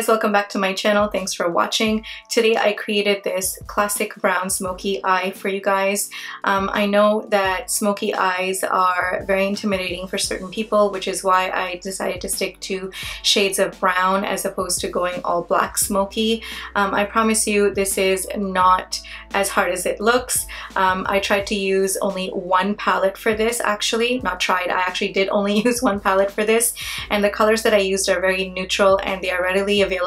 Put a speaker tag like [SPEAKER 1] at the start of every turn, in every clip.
[SPEAKER 1] Welcome back to my channel. Thanks for watching. Today I created this classic brown smoky eye for you guys. I know that smoky eyes are very intimidating for certain people, which is why I decided to stick to shades of brown as opposed to going all black smoky. I promise you this is not as hard as it looks. I tried to use only one palette for this, actually. Not tried, I actually did only use one palette for this, and the colors that I used are very neutral and they are readily available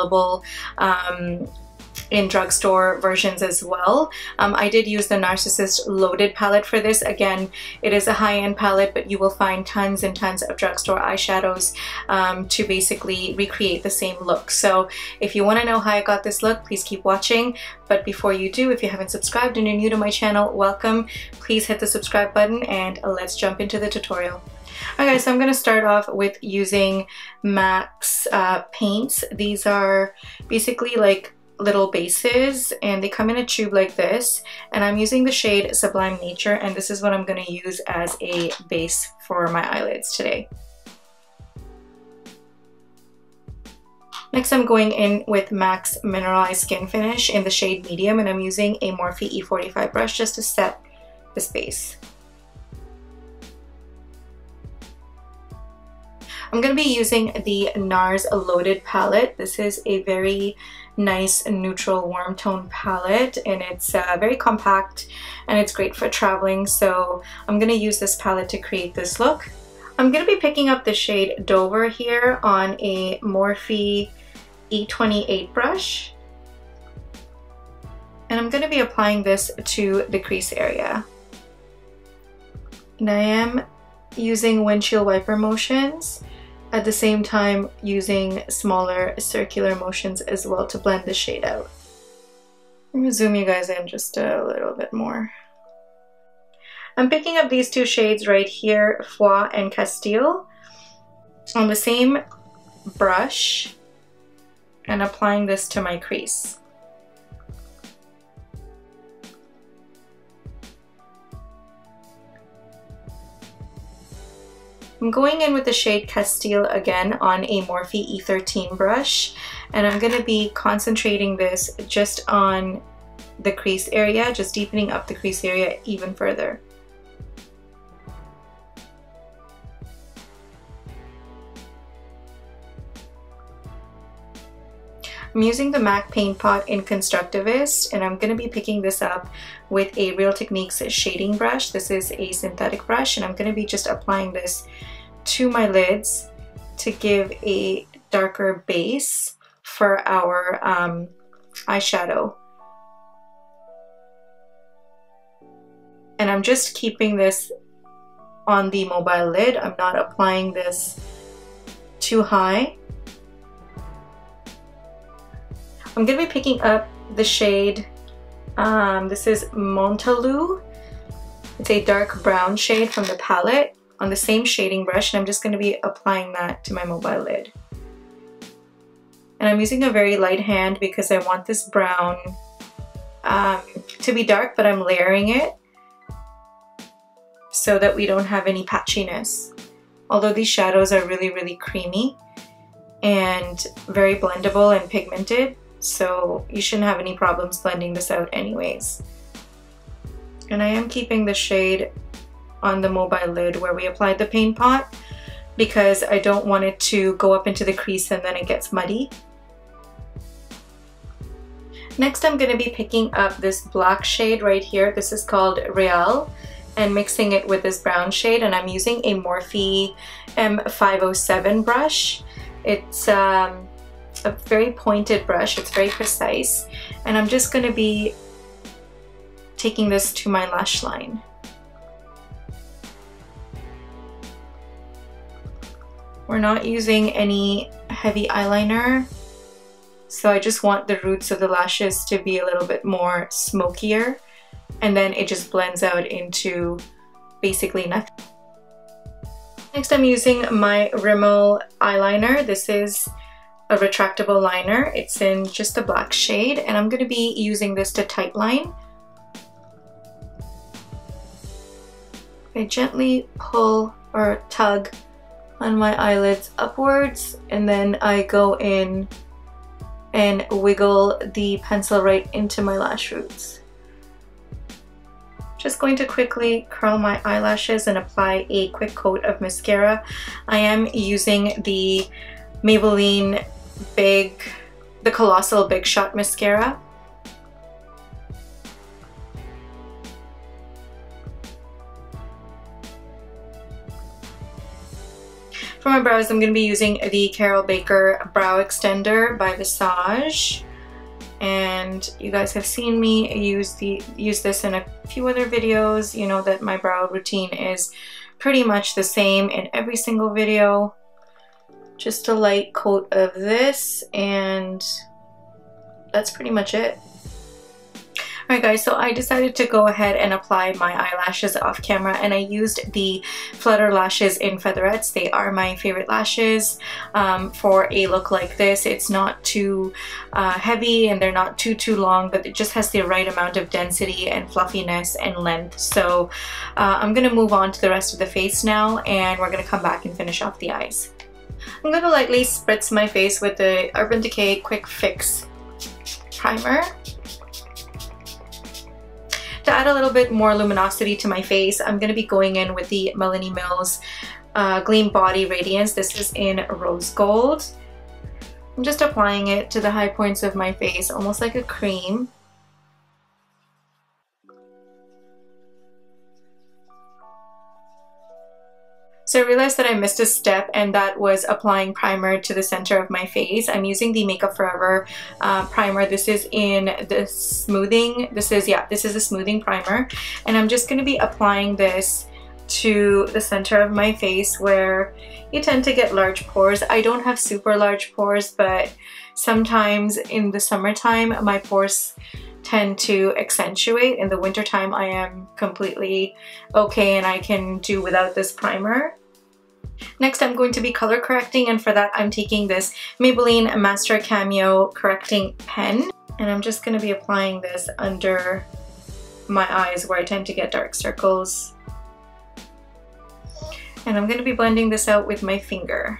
[SPEAKER 1] in drugstore versions as well. I did use the Narcissist Loaded palette for this. Again, it is a high-end palette, but you will find tons and tons of drugstore eyeshadows to basically recreate the same look. So if you want to know how I got this look, please keep watching. But before you do, if you haven't subscribed and you're new to my channel, welcome. Please hit the subscribe button and let's jump into the tutorial. Okay, so I'm going to start off with using MAC's paints. These are basically like little bases and they come in a tube like this, and I'm using the shade Sublime Nature, and this is what I'm going to use as a base for my eyelids today. Next I'm going in with MAC's Mineralized Skin Finish in the shade Medium, and I'm using a Morphe E45 brush just to set this base. I'm going to be using the NARS Loaded palette. This is a very nice neutral warm tone palette, and it's very compact and it's great for traveling, so I'm going to use this palette to create this look. I'm going to be picking up the shade Dover here on a Morphe E28 brush, and I'm going to be applying this to the crease area. And I am using windshield wiper motions, at the same time using smaller circular motions as well to blend the shade out. I'm going to zoom you guys in just a little bit more. I'm picking up these two shades right here, Foie and Castile, on the same brush and applying this to my crease. I'm going in with the shade Castile again on a Morphe E13 brush, and I'm going to be concentrating this just on the crease area, just deepening up the crease area even further. I'm using the MAC Paint Pot in Constructivist, and I'm going to be picking this up with a Real Techniques shading brush. This is a synthetic brush, and I'm going to be just applying this to my lids to give a darker base for our eyeshadow. And I'm just keeping this on the mobile lid. I'm not applying this too high. I'm going to be picking up the shade, this is Montalou. It's a dark brown shade from the palette on the same shading brush, and I'm just going to be applying that to my mobile lid. And I'm using a very light hand because I want this brown to be dark, but I'm layering it so that we don't have any patchiness. Although these shadows are really creamy and very blendable and pigmented, so you shouldn't have any problems blending this out anyways. And I am keeping the shade on the mobile lid where we applied the paint pot because I don't want it to go up into the crease and then it gets muddy. Next I'm going to be picking up this black shade right here. This is called Real, and mixing it with this brown shade, and I'm using a Morphe M507 brush. It's a very pointed brush, it's very precise, and I'm just going to be taking this to my lash line. We're not using any heavy eyeliner, so I just want the roots of the lashes to be a little bit more smokier, and then it just blends out into basically nothing. Next, I'm using my Rimmel eyeliner. This is a retractable liner. It's in just a black shade, and I'm going to be using this to tightline. I gently pull or tug on my eyelids upwards, and then I go in and wiggle the pencil right into my lash roots. Just going to quickly curl my eyelashes and apply a quick coat of mascara. I am using the Maybelline the Colossal Big Shot Mascara. For my brows, I'm going to be using the Carol Baker Brow Extender by Visage. And you guys have seen me use this in a few other videos. You know that my brow routine is pretty much the same in every single video. Just a light coat of this, and that's pretty much it. Alright guys, so I decided to go ahead and apply my eyelashes off camera, and I used the Flutter Lashes in Featherettes. They are my favorite lashes for a look like this. It's not too heavy, and they're not too long, but it just has the right amount of density and fluffiness and length. So I'm going to move on to the rest of the face now, and we're going to come back and finish off the eyes. I'm going to lightly spritz my face with the Urban Decay Quick Fix Primer. To add a little bit more luminosity to my face, I'm going to be going in with the Melanie Mills Gleam Body Radiance. This is in Rose Gold. I'm just applying it to the high points of my face, almost like a cream. So I realized that I missed a step, and that was applying primer to the center of my face. I'm using the Makeup Forever primer. This is in the smoothing. This is a smoothing primer, and I'm just going to be applying this to the center of my face where you tend to get large pores. I don't have super large pores, but sometimes in the summertime my pores tend to accentuate. In the wintertime I am completely okay, and I can do without this primer. Next, I'm going to be color correcting, and for that I'm taking this Maybelline Master Cameo Correcting Pen, and I'm just going to be applying this under my eyes where I tend to get dark circles. And I'm going to be blending this out with my finger.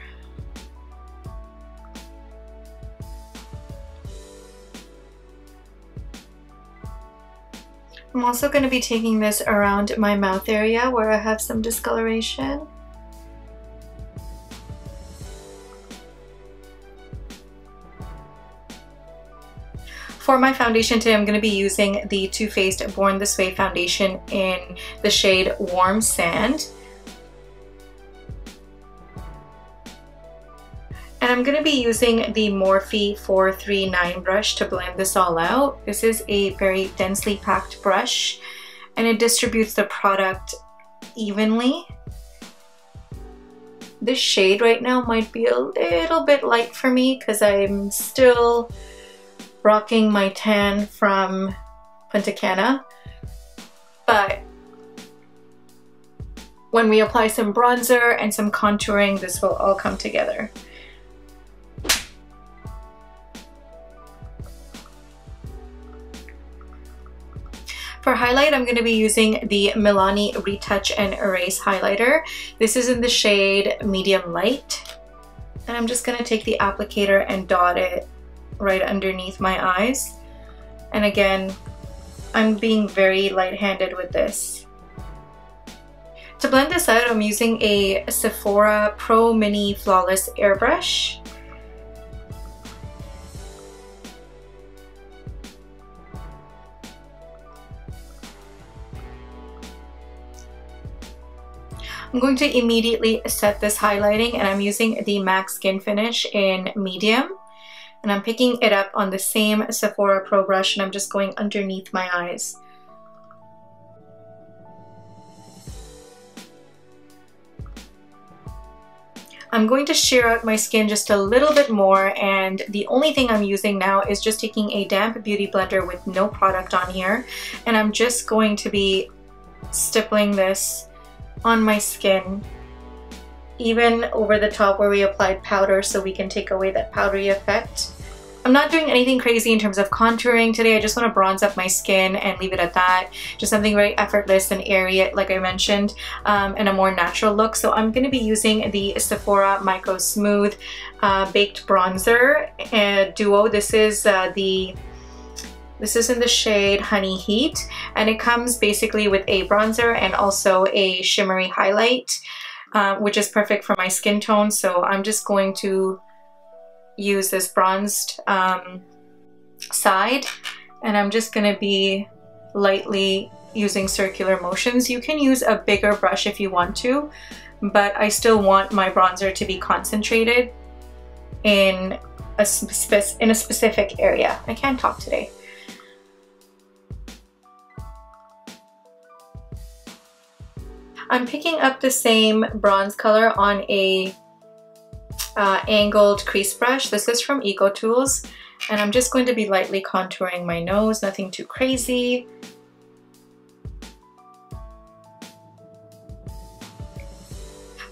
[SPEAKER 1] I'm also going to be taking this around my mouth area where I have some discoloration. For my foundation today, I'm going to be using the Too Faced Born This Way foundation in the shade Warm Sand. And I'm going to be using the Morphe 439 brush to blend this all out. This is a very densely packed brush, and it distributes the product evenly. This shade right now might be a little bit light for me because I'm still rocking my tan from Punta Cana, but when we apply some bronzer and some contouring, this will all come together. For highlight, I'm going to be using the Milani Retouch and Erase highlighter. This is in the shade Medium Light, and I'm just going to take the applicator and dot it right underneath my eyes. And again, I'm being very light-handed with this. To blend this out, I'm using a Sephora Pro Mini Flawless Airbrush. I'm going to immediately set this highlighting, and I'm using the MAC Skin Finish in Medium. And I'm picking it up on the same Sephora Pro brush, and I'm just going underneath my eyes. I'm going to sheer out my skin just a little bit more, and the only thing I'm using now is just taking a damp beauty blender with no product on here, and I'm just going to be stippling this on my skin, even over the top where we applied powder, so we can take away that powdery effect. I'm not doing anything crazy in terms of contouring today. I just want to bronze up my skin and leave it at that. Just something very effortless and airy, like I mentioned, and a more natural look. So I'm going to be using the Sephora Micro Smooth Baked Bronzer Duo. This is in the shade Honey Heat, and it comes basically with a bronzer and also a shimmery highlight, which is perfect for my skin tone. So I'm just going to use this bronzed side, and I'm just going to be lightly using circular motions. You can use a bigger brush if you want to, but I still want my bronzer to be concentrated in a specific area. I can't talk today. I'm picking up the same bronze color on a angled crease brush. This is from EcoTools, and I'm just going to be lightly contouring my nose, nothing too crazy.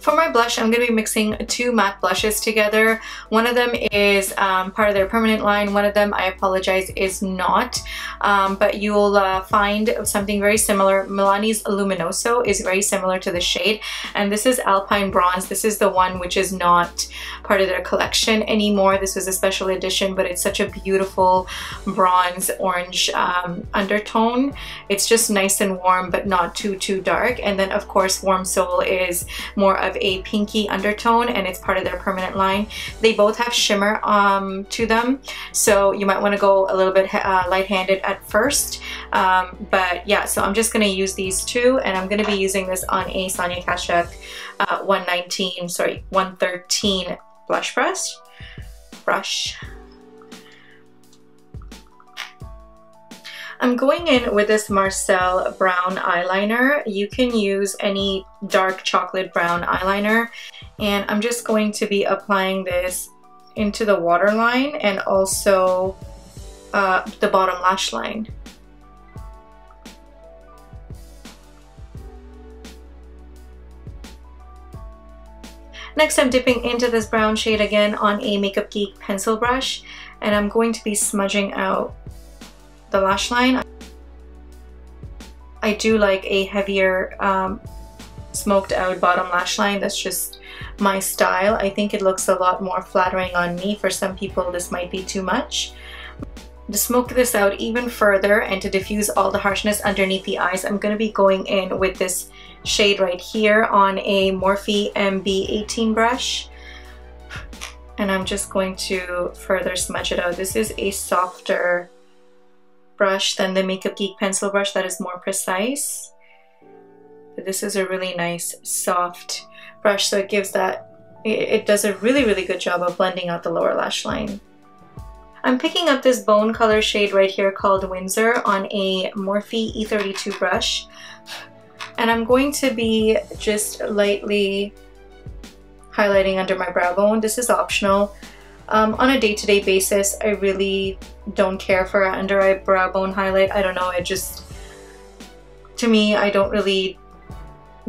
[SPEAKER 1] For my blush, I'm going to be mixing two matte blushes together. One of them is part of their permanent line. One of them, I apologize, is not. But you'll find something very similar. Milani's Luminoso is very similar to the shade. And this is Alpine Bronze. This is the one which is not part of their collection anymore. This was a special edition, but it's such a beautiful bronze orange undertone. It's just nice and warm, but not too dark. And then, of course, Warm Soul is more of a pinky undertone, and it's part of their permanent line. They both have shimmer to them, so you might want to go a little bit light-handed at first, but yeah, so I'm just going to use these two, and I'm going to be using this on a Sonia Kashuk 113 blush brush. I'm going in with this Marcel brown eyeliner. You can use any dark chocolate brown eyeliner, and I'm just going to be applying this into the waterline and also the bottom lash line. Next, I'm dipping into this brown shade again on a Makeup Geek pencil brush, and I'm going to be smudging out the lash line. I do like a heavier smoked out bottom lash line. That's just my style. I think it looks a lot more flattering on me. For some people, this might be too much. To smoke this out even further and to diffuse all the harshness underneath the eyes, I'm going to be going in with this shade right here on a Morphe MB18 brush, and I'm just going to further smudge it out. This is a softer brush than the Makeup Geek pencil brush that is more precise, but this is a really nice soft brush, so it gives that, it does a really good job of blending out the lower lash line. I'm picking up this bone color shade right here called Windsor on a Morphe E32 brush, and I'm going to be just lightly highlighting under my brow bone. This is optional. On a day-to-day basis, I really don't care for an under eye brow bone highlight. I don't know, it just, to me, I don't really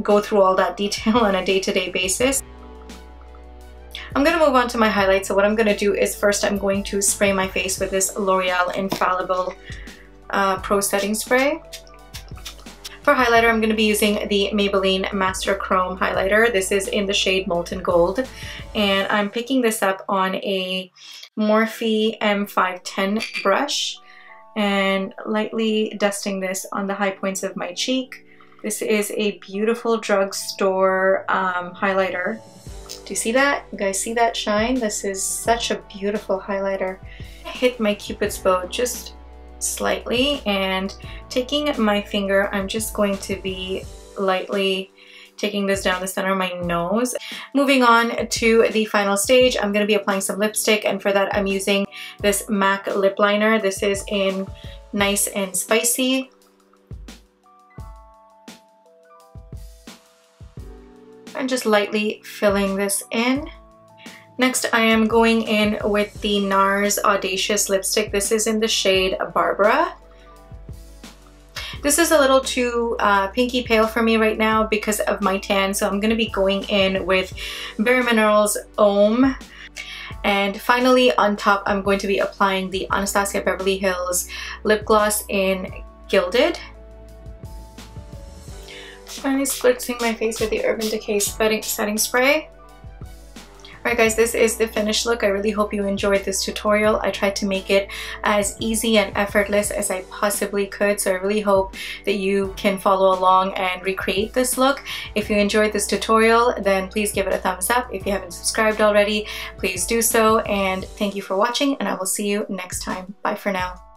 [SPEAKER 1] go through all that detail on a day-to-day basis. I'm going to move on to my highlight. So what I'm going to do is first I'm going to spray my face with this L'Oreal Infallible Pro Setting Spray. For highlighter, I'm going to be using the Maybelline Master Chrome highlighter. This is in the shade Molten Gold, and I'm picking this up on a Morphe M510 brush and lightly dusting this on the high points of my cheek. This is a beautiful drugstore highlighter. Do you see that? You guys see that shine? This is such a beautiful highlighter. I hit my Cupid's bow just slightly, and taking my finger, I'm just going to be lightly taking this down the center of my nose. Moving on to the final stage, I'm going to be applying some lipstick, and for that I'm using this MAC lip liner. This is in Nice and Spicy. And just lightly filling this in. Next, I am going in with the NARS Audacious lipstick. This is in the shade Barbara. This is a little too pinky pale for me right now because of my tan, so I'm going to be going in with Bare Minerals Homme. And finally, on top, I'm going to be applying the Anastasia Beverly Hills lip gloss in Gilded. Finally spritzing my face with the Urban Decay setting spray. Alright guys, this is the finished look. I really hope you enjoyed this tutorial. I tried to make it as easy and effortless as I possibly could, so I really hope that you can follow along and recreate this look. If you enjoyed this tutorial, then please give it a thumbs up. If you haven't subscribed already, please do so, and thank you for watching, and I will see you next time. Bye for now.